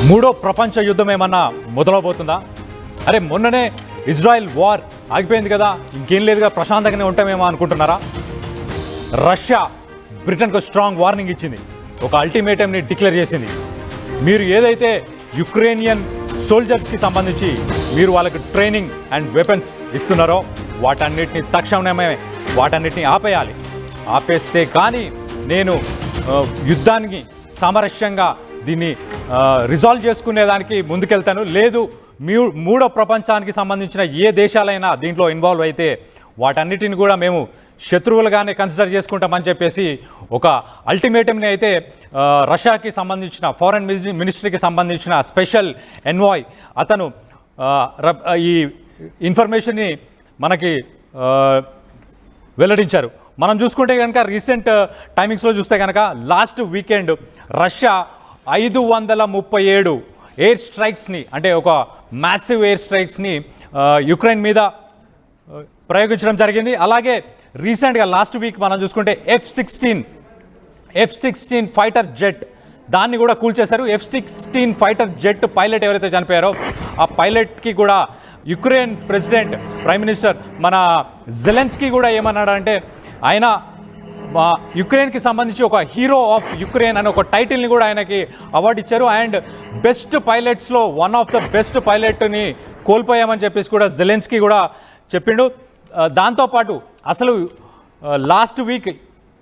మూడో ప్రపంచ యుద్ధం ఏమన్నా మొదలవబోతుందా? అరే మొన్ననే ఇజ్రాయెల్ వార్ ఆగిపోయింది కదా, ఇంకేం లేదుగా, ప్రశాంతంగానే ఉంటామేమో అనుకుంటున్నారా? రష్యా బ్రిటన్కు స్ట్రాంగ్ వార్నింగ్ ఇచ్చింది, ఒక అల్టిమేటంని డిక్లేర్ చేసింది. మీరు ఏదైతే యుక్రేనియన్ సోల్జర్స్కి సంబంధించి మీరు వాళ్ళకి ట్రైనింగ్ అండ్ వెపన్స్ ఇస్తున్నారో వాటన్నిటిని తక్షణమే వాటన్నిటిని ఆపేయాలి. ఆపేస్తే కానీ నేను యుద్ధానికి సామరస్యంగా దీన్ని రిజాల్వ్ చేసుకునేదానికి ముందుకెళ్తాను. లేదు మూడో ప్రపంచానికి సంబంధించిన ఏ దేశాలైనా దీంట్లో ఇన్వాల్వ్ అయితే వాటన్నిటిని కూడా మేము శత్రువులుగానే కన్సిడర్ చేసుకుంటామని చెప్పేసి ఒక అల్టిమేటంని అయితే రష్యాకి సంబంధించిన ఫారెన్ మినిస్ట్రీకి సంబంధించిన స్పెషల్ ఎన్వాయ్ అతను ఈ ఇన్ఫర్మేషన్ని మనకి వెల్లడించారు. మనం చూసుకుంటే కనుక రీసెంట్ టైమింగ్స్లో చూస్తే కనుక లాస్ట్ వీకెండ్ రష్యా 537 ఎయిర్ స్ట్రైక్స్ని, అంటే ఒక మ్యాసివ్ ఎయిర్ స్ట్రైక్స్ని యుక్రెయిన్ మీద ప్రయోగించడం జరిగింది. అలాగే రీసెంట్గా లాస్ట్ వీక్ మనం చూసుకుంటే F-16 ఫైటర్ జెట్ దాన్ని కూడా కూల్చేశారు. F-16 ఫైటర్ జెట్ పైలట్ ఎవరైతే చనిపోయారో ఆ పైలట్కి కూడా యుక్రెయిన్ ప్రెసిడెంట్ ప్రైమ్ మినిస్టర్ మన జెలెన్స్కీ కూడా ఏమన్నాడంటే ఆయన యుక్రెయిన్కి సంబంధించి ఒక హీరో ఆఫ్ యుక్రెయిన్ అనే ఒక టైటిల్ని కూడా ఆయనకి అవార్డు ఇచ్చారు. అండ్ బెస్ట్ పైలట్స్లో వన్ ఆఫ్ ద బెస్ట్ పైలట్ని కోల్పోయామని చెప్పేసి కూడా జెలెన్స్కీ కూడా చెప్పిండు. దాంతోపాటు అసలు last week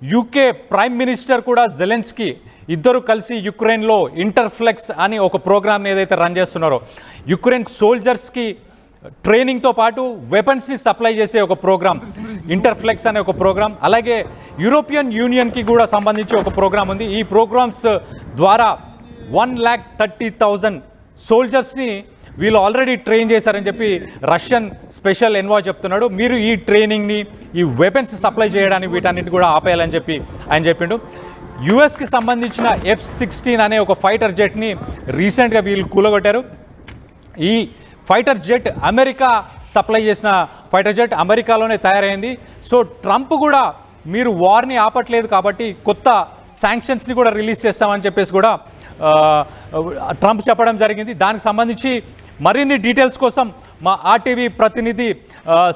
UK prime minister కూడా జెలెన్స్కీ ఇద్దరు కలిసి యుక్రెయిన్లో ఇంటర్ఫ్లెక్స్ అని ఒక ప్రోగ్రామ్ని ఏదైతే రన్ చేస్తున్నారో యుక్రెయిన్ సోల్జర్స్కి ట్రైనింగ్తో పాటు వెపన్స్ని సప్లై చేసే ఒక ప్రోగ్రామ్ ఇంటర్ఫ్లెక్స్ అనే ఒక ప్రోగ్రామ్, అలాగే యూరోపియన్ యూనియన్కి కూడా సంబంధించి ఒక ప్రోగ్రామ్ ఉంది. ఈ ప్రోగ్రామ్స్ ద్వారా 1,30,000 సోల్జర్స్ని వీళ్ళు ఆల్రెడీ ట్రైన్ చేశారని చెప్పి రష్యన్ స్పెషల్ ఎన్వాయ్ చెప్తున్నాడు. మీరు ఈ ట్రైనింగ్ని, ఈ వెపన్స్ సప్లై చేయడానికి వీటన్నిటిని కూడా ఆపేయాలని చెప్పి ఆయన చెప్పిండు. యుఎస్కి సంబంధించిన F-16 అనే ఒక ఫైటర్ జెట్ని రీసెంట్గా వీళ్ళు కూలగొట్టారు. ఈ ఫైటర్ జెట్ అమెరికా సప్లై చేసిన ఫైటర్ జెట్ అమెరికాలోనే తయారైంది. సో ట్రంప్ కూడా మీరు వార్ని ఆపట్లేదు కాబట్టి కొత్త శాంక్షన్స్ని కూడా రిలీజ్ చేస్తామని చెప్పేసి కూడా ట్రంప్ చెప్పడం జరిగింది. దానికి సంబంధించి మరిన్ని డీటెయిల్స్ కోసం మా RTV ప్రతినిధి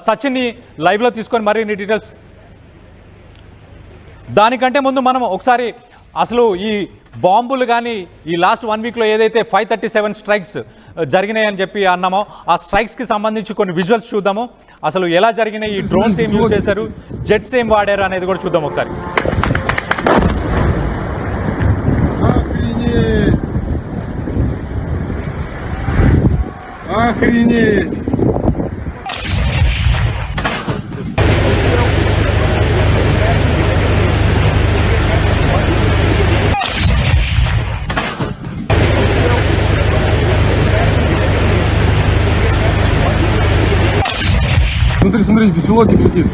సచిన్ని లైవ్లో తీసుకొని మరిన్ని డీటెయిల్స్. దానికంటే ముందు మనం ఒకసారి అసలు ఈ బాంబులు కానీ ఈ లాస్ట్ 1 వీక్లో ఏదైతే 537 స్ట్రైక్స్ జరిగినాయని చెప్పి అన్నామో ఆ స్ట్రైక్స్కి సంబంధించి కొన్ని విజువల్స్ చూద్దాము. అసలు ఎలా జరిగినాయి, ఈ డ్రోన్స్ ఏం యూజ్ చేశారు, జెట్స్ ఏం వాడారు అనేది కూడా చూద్దాం ఒకసారి. Смотри, беспилотник летит.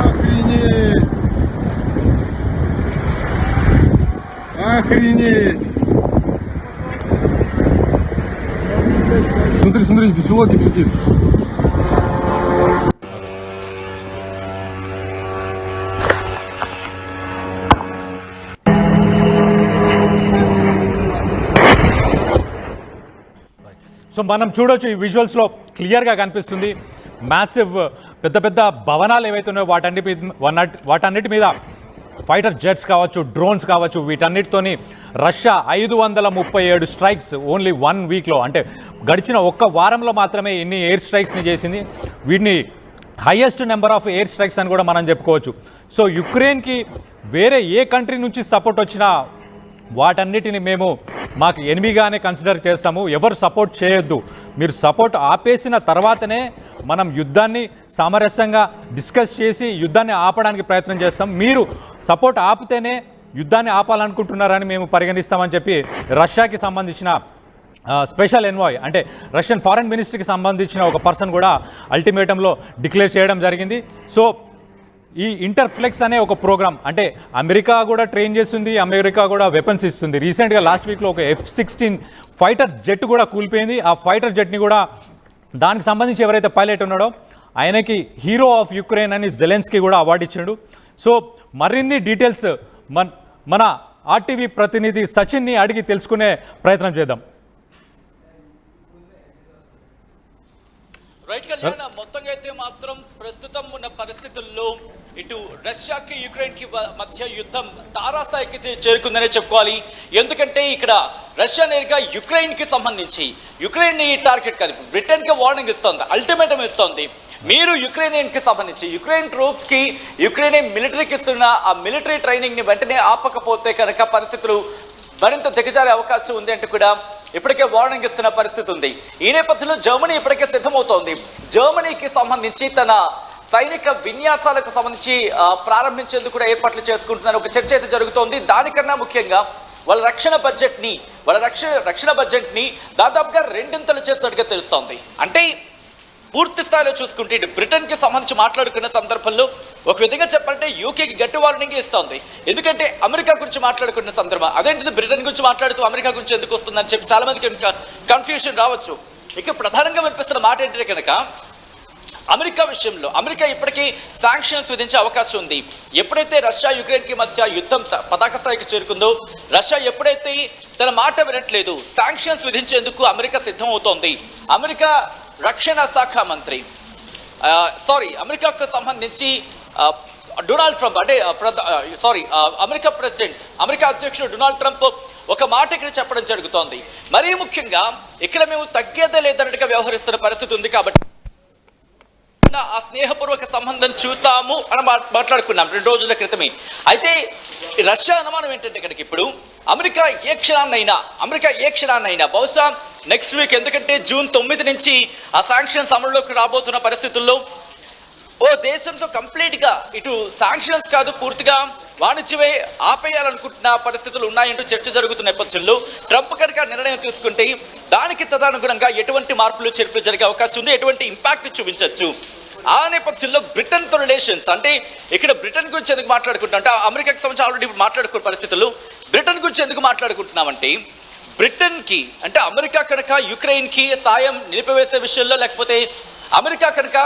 Охренеть! Охренеть! Смотри, беспилотник летит. సో మనం చూడొచ్చు ఈ విజువల్స్లో క్లియర్గా కనిపిస్తుంది. మ్యాసివ్ పెద్ద పెద్ద భవనాలు ఏవైతే ఉన్నాయో వాటన్నిటి మీద ఫైటర్ జెట్స్ కావచ్చు, డ్రోన్స్ కావచ్చు, వీటన్నిటితోని రష్యా 537 స్ట్రైక్స్ ఓన్లీ 1 వీక్లో, అంటే గడిచిన ఒక్క వారంలో మాత్రమే ఇన్ని ఎయిర్ స్ట్రైక్స్ని చేసింది. వీటిని highest number of air strikes అని కూడా మనం చెప్పుకోవచ్చు. సో యుక్రెయిన్కి వేరే ఏ కంట్రీ నుంచి సపోర్ట్ వచ్చినా వాటన్నిటిని మేము మాకు ఎనిమిగానే కన్సిడర్ చేస్తాము. ఎవరు సపోర్ట్ చేయొద్దు, మీరు సపోర్ట్ ఆపేసిన తర్వాతనే మనం యుద్ధాన్ని సామరస్యంగా డిస్కస్ చేసి యుద్ధాన్ని ఆపడానికి ప్రయత్నం చేస్తాం. మీరు సపోర్ట్ ఆపితేనే యుద్ధాన్ని ఆపాలనుకుంటున్నారని మేము పరిగణిస్తామని చెప్పి రష్యాకి సంబంధించిన స్పెషల్ ఎన్వాయ్, అంటే రష్యన్ ఫారెన్ మినిస్ట్రీకి సంబంధించిన ఒక పర్సన్ కూడా అల్టిమేటంలో డిక్లేర్ చేయడం జరిగింది. సో ఈ ఇంటర్ఫ్లెక్స్ అనే ఒక ప్రోగ్రామ్, అంటే అమెరికా కూడా ట్రైన్ చేస్తుంది, అమెరికా కూడా వెపన్స్ ఇస్తుంది. రీసెంట్గా లాస్ట్ వీక్లో ఒక F-16 ఫైటర్ జెట్ కూడా కూలిపోయింది. ఆ ఫైటర్ జెట్ని కూడా దానికి సంబంధించి ఎవరైతే పైలట్ ఉన్నాడో ఆయనకి హీరో ఆఫ్ యుక్రెయిన్ అని జెలెన్స్కీ కూడా అవార్డు ఇచ్చాడు. సో మరిన్ని డీటెయిల్స్ మన ఆర్టీవీ ప్రతినిధి సచిన్ని అడిగి తెలుసుకునే ప్రయత్నం చేద్దాం. రైట్ కళ్యాణ్, మొత్తంగా అయితే మాత్రం ప్రస్తుతం ఉన్న పరిస్థితుల్లో ఇటు రష్యాకి యుక్రెయిన్ కి మధ్య యుద్ధం తారాస్థాయికి చేరుకుందనే చెప్పుకోవాలి. ఎందుకంటే ఇక్కడ రష్యా నేరుగా యుక్రెయిన్ కి సంబంధించి యుక్రెయిన్ ని టార్గెట్ కాదు, బ్రిటన్ కి వార్నింగ్ ఇస్తోంది, అల్టిమేటం ఇస్తోంది. మీరు యుక్రెయిన్ కి సంబంధించి యుక్రెయిన్ ట్రూప్స్ కి యుక్రెయిన్ మిలిటరీకి ఇస్తున్న ఆ మిలిటరీ ట్రైనింగ్ ని వెంటనే ఆపకపోతే కనుక పరిస్థితులు మరింత దిగజారే అవకాశం ఉంది అంటూ కూడా ఇప్పటికే వార్నింగ్ ఇస్తున్న పరిస్థితి ఉంది. ఈ నేపథ్యంలో జర్మనీ ఇప్పటికే సిద్ధమవుతోంది. జర్మనీకి సంబంధించి తన సైనిక విన్యాసాలకు సంబంధించి ప్రారంభించేందుకు కూడా ఏర్పాట్లు చేసుకుంటున్నారు. ఒక చర్చ అయితే జరుగుతోంది. దానికన్నా ముఖ్యంగా వాళ్ళ రక్షణ బడ్జెట్ ని దాదాపుగా రెండింతలు చేసినట్టుగా తెలుస్తోంది. అంటే పూర్తి స్థాయిలో చూసుకుంటే ఇటు బ్రిటన్ కి సంబంధించి మాట్లాడుకున్న సందర్భంలో ఒక విధంగా చెప్పాలంటే యూకేకి గట్టి వార్నింగ్ ఇస్తోంది. ఎందుకంటే అమెరికా గురించి మాట్లాడుకున్న సందర్భం అదేంటిది, బ్రిటన్ గురించి మాట్లాడుతూ అమెరికా గురించి ఎందుకు వస్తుందని చెప్పి చాలా మందికి కన్ఫ్యూషన్ రావచ్చు. ఇక ప్రధానంగా వినిపిస్తున్న మాట ఏంటంటే కనుక అమెరికా విషయంలో అమెరికా ఇప్పటికీ శాంక్షన్స్ విధించే అవకాశం ఉంది. ఎప్పుడైతే రష్యా యుక్రెయిన్ కి మధ్య యుద్ధం పతాక స్థాయికి చేరుకుందో, రష్యా ఎప్పుడైతే తన మాట వినట్లేదు, శాంక్షన్స్ విధించేందుకు అమెరికా సిద్ధం అవుతోంది. అమెరికా రక్షణ శాఖ మంత్రి అమెరికాకు సంబంధించి డొనాల్డ్ ట్రంప్ అంటే అమెరికా ప్రెసిడెంట్, అమెరికా అధ్యక్షుడు డొనాల్డ్ ట్రంప్ ఒక మాట ఇక్కడ చెప్పడం జరుగుతోంది. మరీ ముఖ్యంగా ఇక్కడ మేము తగ్గేదే లేదన్నట్టుగా వ్యవహరిస్తున్న పరిస్థితి ఉంది. కాబట్టి ఆ స్నేహపూర్వక సంబంధం చూసాము అని మాట్లాడుకున్నాం 2 రోజుల క్రితమే. అయితే రష్యా అనుమానం ఏంటంటే కనుక ఇప్పుడు అమెరికా ఏ క్షణాన్నైనా బహుశా నెక్స్ట్ వీక్, ఎందుకంటే జూన్ 9 నుంచి ఆ శాంక్షన్స్ అమలులోకి రాబోతున్న పరిస్థితుల్లో ఓ దేశంతో కంప్లీట్గా ఇటు శాంక్షన్స్ కాదు పూర్తిగా వాణిజ్యమే ఆపేయాలనుకుంటున్న పరిస్థితులు ఉన్నాయంటూ చర్చ జరుగుతున్న నేపథ్యంలో ట్రంప్ కనుక నిర్ణయం తీసుకుంటే దానికి తదనుగుణంగా ఎటువంటి మార్పులు చేర్పులు జరిగే అవకాశం ఉంది, ఎటువంటి ఇంపాక్ట్ చూపించవచ్చు. ఆ నేపథ్యంలో బ్రిటన్తో రిలేషన్స్ అంటే ఇక్కడ బ్రిటన్ గురించి ఎందుకు మాట్లాడుకుంటున్నాం అంటే అమెరికాకి సంబంధించి ఆల్రెడీ మాట్లాడుకున్న పరిస్థితుల్లో బ్రిటన్ గురించి ఎందుకు మాట్లాడుకుంటున్నామంటే బ్రిటన్కి అంటే అమెరికా కనుక యుక్రెయిన్కి సాయం నిలిపివేసే విషయంలో, లేకపోతే అమెరికా కనుక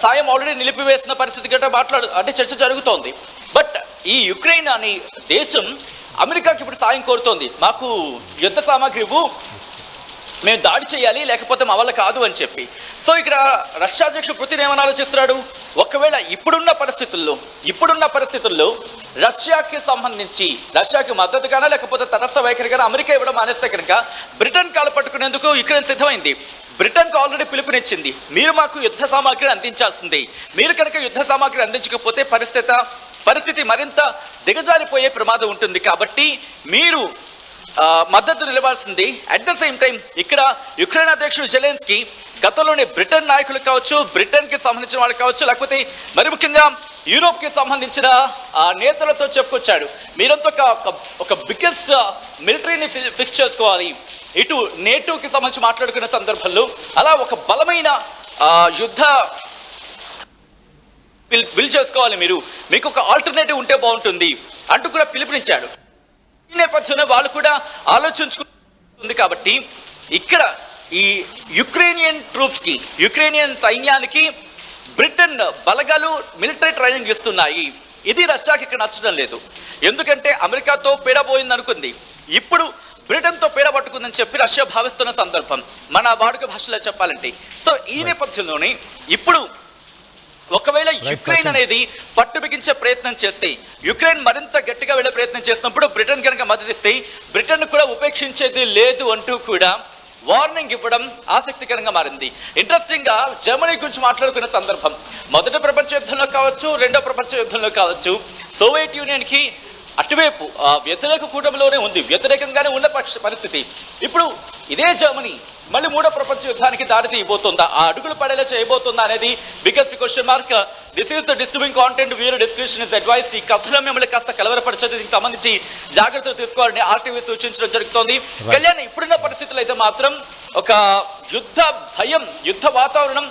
సాయం ఆల్రెడీ నిలిపివేసిన పరిస్థితి గట్రా అంటే చర్చ జరుగుతోంది. బట్ ఈ యుక్రెయిన్ అనే దేశం అమెరికాకి ఇప్పుడు సాయం కోరుతోంది. మాకు యుద్ధ సామాగ్రి ఇవ్వు, మేము దాడి చేయాలి, లేకపోతే మా వల్ల కాదు అని చెప్పి. సో ఇక్కడ రష్యా అధ్యక్షుడు పుతిన్ ఏమని ఆలోచిస్తున్నాడు, ఒకవేళ ఇప్పుడున్న పరిస్థితుల్లో రష్యాకి సంబంధించి రష్యాకి మద్దతుగానా లేకపోతే తటస్థ వైఖరిగానా అమెరికా ఇవ్వడం మానేస్తే కనుక బ్రిటన్ కాలు పట్టుకునేందుకు యుక్రెయిన్ సిద్ధమైంది. బ్రిటన్కు ఆల్రెడీ పిలుపునిచ్చింది, మీరు మాకు యుద్ధ సామాగ్రిని అందించాల్సింది, మీరు కనుక యుద్ధ సామాగ్రి అందించకపోతే పరిస్థితి మరింత దిగజారిపోయే ప్రమాదం ఉంటుంది, కాబట్టి మీరు మద్దతు నిలవాల్సింది. అట్ ద సేమ్ టైం ఇక్కడ యుక్రెయిన్ అధ్యక్షుడు జెలెన్స్కీ గతంలోని బ్రిటన్ నాయకులు కావచ్చు, బ్రిటన్కి సంబంధించిన వాళ్ళు కావచ్చు, లేకపోతే మరి ముఖ్యంగా యూరోప్కి సంబంధించిన నేతలతో చెప్పుకొచ్చాడు, మీరంతా ఒక బిగ్గెస్ట్ మిలిటరీని ఫిక్స్ చేసుకోవాలి. ఇటు నేటోకి సంబంధించి మాట్లాడుకున్న సందర్భంలో అలా ఒక బలమైన యుద్ధ బిల్ చేసుకోవాలి, మీకు ఒక ఆల్టర్నేటివ్ ఉంటే బాగుంటుంది అంటూ కూడా పిలుపునిచ్చాడు. ఈ నేపథ్యంలో వాళ్ళు కూడా ఆలోచించుకుంటుంది. కాబట్టి ఇక్కడ ఈ యుక్రెయినియన్ సైన్యానికి బ్రిటన్ బలగాలు మిలిటరీ ట్రైనింగ్ ఇస్తున్నాయి. ఇది రష్యాకి ఇక్కడ నచ్చడం లేదు. ఎందుకంటే అమెరికాతో పీడబోయింది అనుకుంది, ఇప్పుడు బ్రిటన్తో పీడ పట్టుకుందని చెప్పి రష్యా భావిస్తున్న సందర్భం మన వాడుక భాషలో చెప్పాలంటే. సో ఈ నేపథ్యంలోనే ఇప్పుడు ఒకవేళ యుక్రెయిన్ అనేది పట్టు బిగించే ప్రయత్నం చేస్తే, యుక్రెయిన్ మరింత గట్టిగా వెళ్ళే ప్రయత్నం చేసినప్పుడు బ్రిటన్ కనుక మద్దతిస్తే బ్రిటన్ కూడా ఉపేక్షించేది లేదు అంటూ కూడా వార్నింగ్ ఇవ్వడం ఆసక్తికరంగా మారింది. ఇంట్రెస్టింగ్ గా జర్మనీ గురించి మాట్లాడుకున్న సందర్భం, మొదటి ప్రపంచ యుద్ధంలో కావచ్చు, రెండో ప్రపంచ యుద్ధంలో కావచ్చు, సోవియట్ యూనియన్ కి అటువైపు వ్యతిరేక కూటమిలోనే ఉంది, వ్యతిరేకంగానే ఉన్న పరిస్థితి. ఇప్పుడు ఇదే జర్మనీ మళ్ళీ మూడో ప్రపంచ యుద్ధానికి దారి తీయబోతుందా, ఆ అడుగులు పడేలా చేయబోతుందా అనేది biggest question mark. This is the disturbing content, viewer description is advice. ఈ కథలో మిమ్మల్ని కాస్త కలవరపరిచేది, దీనికి సంబంధించి జాగ్రత్తలు తీసుకోవాలని ఆర్టీవీ సూచించడం జరుగుతోంది. కళ్యాణ్, ఇప్పుడున్న పరిస్థితులు అయితే మాత్రం ఒక యుద్ధ భయం, యుద్ధ వాతావరణం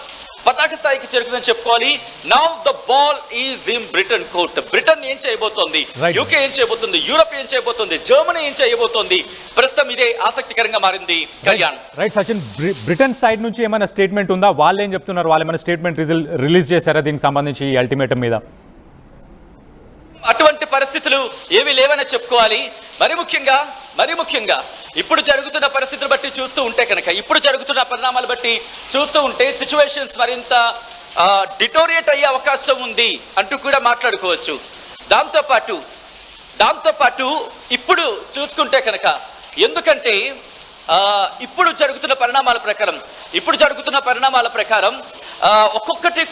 పతాక స్థాయికి చేరుకుందని చెప్పుకోవాలి. Now the ball is in Britain court. Britain ఏం చేయబోతోంది, యూకే ఏం చేయబోతుంది, యూరోప్ ఏం చేయబోతుంది, జర్మనీ ఏం చేయబోతోంది, ప్రస్తుతం ఇదే ఆసక్తికరంగా మారింది. Kalyan, right Sachin, Britain side నుంచి ఏమైనా స్టేట్మెంట్ ఉందా, వాళ్ళు ఏం చెప్తున్నారు, వాళ్ళు ఏమైనా స్టేట్మెంట్ రిలీజ్ చేశారా దీనికి సంబంధించి అల్టిమేటం మీద? అటువంటి పరిస్థితులు ఏవి లేవని చెప్పుకోవాలి. మరి ముఖ్యంగా ఇప్పుడు జరుగుతున్న పరిస్థితులు బట్టి చూస్తూ ఉంటే కనుక, ఇప్పుడు జరుగుతున్న పరిణామాలు బట్టి చూస్తూ ఉంటే సిచ్యువేషన్స్ మరింత డిటోరియేట్ అయ్యే అవకాశం ఉంది అంటూ కూడా మాట్లాడుకోవచ్చు. దాంతోపాటు ఇప్పుడు చూసుకుంటే కనుక, ఎందుకంటే ఇప్పుడు జరుగుతున్న పరిణామాల ప్రకారం ఒక్కొక్కటి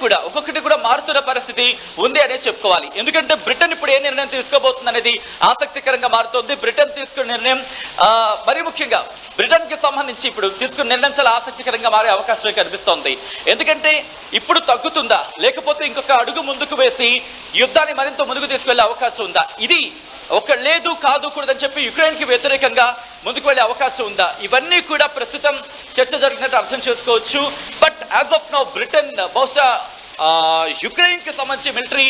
కూడా మారుతున్న పరిస్థితి ఉంది అనే చెప్పుకోవాలి. ఎందుకంటే బ్రిటన్ ఇప్పుడు ఏ నిర్ణయం తీసుకోబోతుంది అనేది ఆసక్తికరంగా మారుతోంది. బ్రిటన్ తీసుకున్న నిర్ణయం మరి ముఖ్యంగా బ్రిటన్కి సంబంధించి ఇప్పుడు తీసుకున్న నిర్ణయం చాలా ఆసక్తికరంగా మారే అవకాశం కనిపిస్తోంది. ఎందుకంటే ఇప్పుడు తగ్గుతుందా, లేకపోతే ఇంకొక అడుగు ముందుకు వేసి యుద్ధాన్ని మరింత ముందుకు తీసుకెళ్లే అవకాశం ఉందా, ఇది ఒక లేదు కాదు కూడదని చెప్పి యుక్రెయిన్కి వ్యతిరేకంగా ముందుకు వెళ్ళే అవకాశం ఉందా, ఇవన్నీ కూడా ప్రస్తుతం చర్చ జరిగినట్టు అర్థం చేసుకోవచ్చు. But as of now Britain బహుశా యుక్రెయిన్కి సంబంధించి మిలిటరీ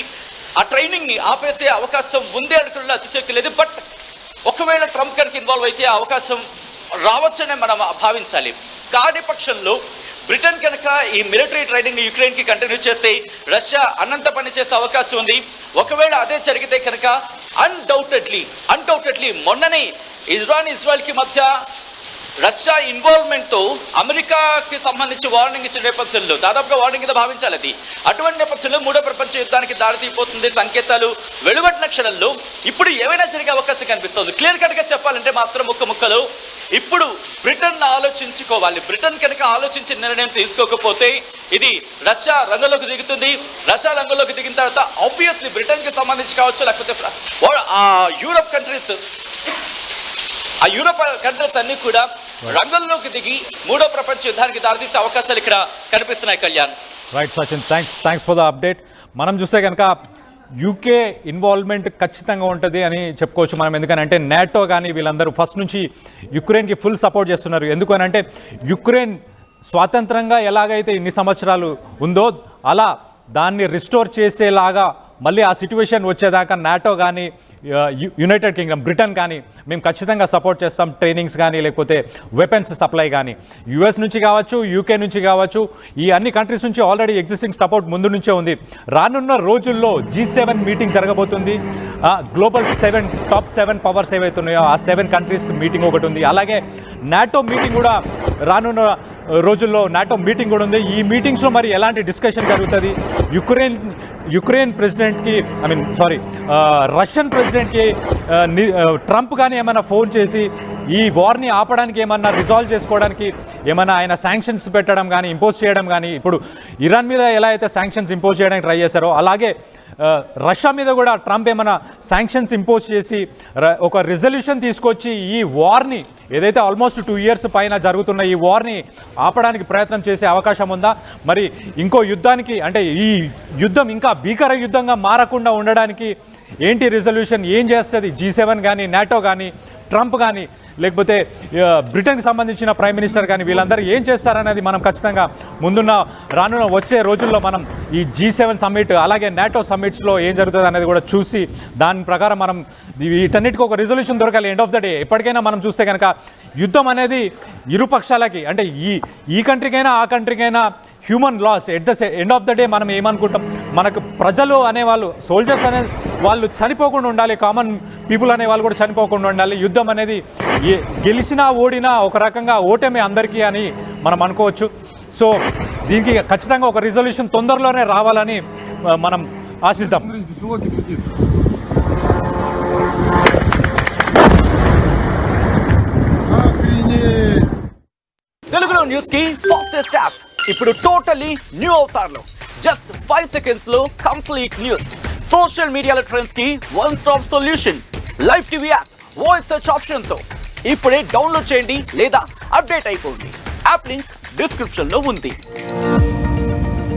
ఆ ట్రైనింగ్ని ఆపేసే అవకాశం ఉంది అనుకున్న అతిశక్తి లేదు. బట్ ఒకవేళ ట్రంప్ కనుక ఇన్వాల్వ్ అయితే ఆ అవకాశం రావచ్చనే మనం భావించాలి. కాని పక్షంలో బ్రిటన్ కనుక ఈ మిలిటరీ ట్రైనింగ్ని యుక్రెయిన్కి కంటిన్యూ చేస్తే రష్యా అన్నంత పని చేసే అవకాశం ఉంది. ఒకవేళ అదే జరిగితే కనుక అన్డౌటెడ్లీ మొన్ననే ఇజ్రాయెల్కి మధ్య రష్యా ఇన్వాల్వ్మెంట్తో అమెరికాకి సంబంధించి వార్నింగ్ ఇచ్చిన నేపథ్యంలో, దాదాపుగా వార్నింగ్ కింద భావించాలి అది, అటువంటి నేపథ్యంలో మూడో ప్రపంచ యుద్ధానికి దారితీపోతుంది సంకేతాలు వెలువడిన క్షణంలో ఇప్పుడు ఏమైనా జరిగే అవకాశం కనిపిస్తుంది. క్లియర్ కట్గా చెప్పాలంటే మాత్రం ముక్కలో ఇప్పుడు బ్రిటన్ ఆలోచించుకోవాలి. బ్రిటన్ కనుక ఆలోచించి నిర్ణయం తీసుకోకపోతే ఇది రష్యా రంగంలోకి దిగుతుంది. రష్యా రంగంలోకి దిగిన తర్వాత ఆబ్వియస్లీ బ్రిటన్కి సంబంధించి కావచ్చు, లేకపోతే యూరోప్ కంట్రీస్ అన్ని కూడా రంగంలోకి దిగి మూడో ప్రపంచ యుద్ధానికి దారితీసే అవకాశాలు ఇక్కడ కనిపిస్తున్నాయి. Kalyan. Right Sachin, thanks for the update. మనం చూస్తే కనుక యూకే ఇన్వాల్వ్మెంట్ ఖచ్చితంగా ఉంటుంది అని చెప్పుకోవచ్చు మనం. ఎందుకనంటే నాటో కానీ వీళ్ళందరూ ఫస్ట్ నుంచి యుక్రెయిన్కి ఫుల్ సపోర్ట్ చేస్తున్నారు. ఎందుకనంటే యుక్రెయిన్ స్వాతంత్రంగా ఎలాగైతే ఇన్ని సంవత్సరాలు ఉందో అలా దాన్ని రిస్టోర్ చేసేలాగా మళ్ళీ ఆ సిచ్యువేషన్ వచ్చేదాకా నాటో కానీ యునైటెడ్ కింగ్డమ్ బ్రిటన్ కానీ మేము ఖచ్చితంగా సపోర్ట్ చేస్తాం. ట్రైనింగ్స్ కానీ లేకపోతే వెపన్స్ సప్లై కానీ యుఎస్ నుంచి కావచ్చు, యూకే నుంచి కావచ్చు, ఈ అన్ని కంట్రీస్ నుంచి ఆల్రెడీ ఎగ్జిస్టింగ్ సపోర్ట్ ముందు నుంచే ఉంది. రానున్న రోజుల్లో G7 మీటింగ్ జరగబోతుంది. గ్లోబల్ టాప్ 7 పవర్స్ ఏవైతున్నాయో ఆ 7 కంట్రీస్ మీటింగ్ ఒకటి ఉంది. అలాగే నాటో మీటింగ్ కూడా రానున్న రోజుల్లో నాటో మీటింగ్ కూడా ఉంది. ఈ మీటింగ్స్లో మరి ఎలాంటి డిస్కషన్ జరుగుతుంది, యుక్రెయిన్ ప్రెసిడెంట్కి రష్యన్ ప్రెసిడెంట్కి ట్రంప్ కానీ ఏమైనా ఫోన్ చేసి ఈ వార్ని ఆపడానికి ఏమన్నా రిజాల్వ్ చేసుకోవడానికి ఏమైనా ఆయన శాంక్షన్స్ పెట్టడం కానీ ఇంపోజ్ చేయడం కానీ, ఇప్పుడు ఇరాన్ మీద ఎలా అయితే శాంక్షన్స్ ఇంపోజ్ చేయడానికి ట్రై చేశారో అలాగే రష్యా మీద కూడా ట్రంప్ ఏమైనా శాంక్షన్స్ ఇంపోజ్ చేసి ఒక రిజల్యూషన్ తీసుకొచ్చి ఈ వార్ని ఏదైతే ఆల్మోస్ట్ 2 years పైన జరుగుతున్న ఈ వార్ని ఆపడానికి ప్రయత్నం చేసే అవకాశం ఉందా? మరి ఇంకో యుద్ధానికి, అంటే ఈ యుద్ధం ఇంకా భీకర యుద్ధంగా మారకుండా ఉండడానికి ఏంటి రిజల్యూషన్, ఏం చేస్తుంది G7 కానీ నాటో కానీ ట్రంప్ కానీ లేకపోతే బ్రిటన్కి సంబంధించిన ప్రైమ్ మినిస్టర్ కానీ వీళ్ళందరూ ఏం చేస్తారనేది మనం ఖచ్చితంగా రానున్న వచ్చే రోజుల్లో మనం ఈ G7 సమ్మిట్ అలాగే నాటో సమ్మిట్స్లో ఏం జరుగుతుంది అనేది కూడా చూసి దాని ప్రకారం మనం వీటన్నిటికీ ఒక రిజల్యూషన్ దొరకాలి. ఎండ్ ఆఫ్ ద డే ఎప్పటికైనా మనం చూస్తే కనుక యుద్ధం అనేది ఇరు పక్షాలకి, అంటే ఈ కంట్రీకైనా ఆ కంట్రీకైనా human loss. At the end of the day మనం ఏమనుకుంటాం, మనకు ప్రజలు అనేవాళ్ళు, సోల్జర్స్ అనే వాళ్ళు చనిపోకుండా ఉండాలి, కామన్ పీపుల్ అనే వాళ్ళు కూడా చనిపోకుండా ఉండాలి. యుద్ధం అనేది గెలిచినా ఓడినా ఒక రకంగా ఓటమి అందరికీ అని మనం అనుకోవచ్చు. సో దీనికి ఖచ్చితంగా ఒక రిజల్యూషన్ తొందరలోనే రావాలని మనం ఆశిద్దాం. తెలుగులో న్యూస్ కి ఫాస్టెస్ట్ యాప్ ఇప్పుడు టోటలీ న్యూ అవతార్లో జస్ట్ 5 seconds లో కంప్లీట్ న్యూస్. సోషల్ మీడియాలో ట్రెండ్స్ కి one stop solution. Live TV app voice search option తో ఇప్పుడే డౌన్లోడ్ చేయండి లేదా అప్డేట్ అయిపోండి. యాప్ లింక్ డిస్క్రిప్షన్ లో ఉంది.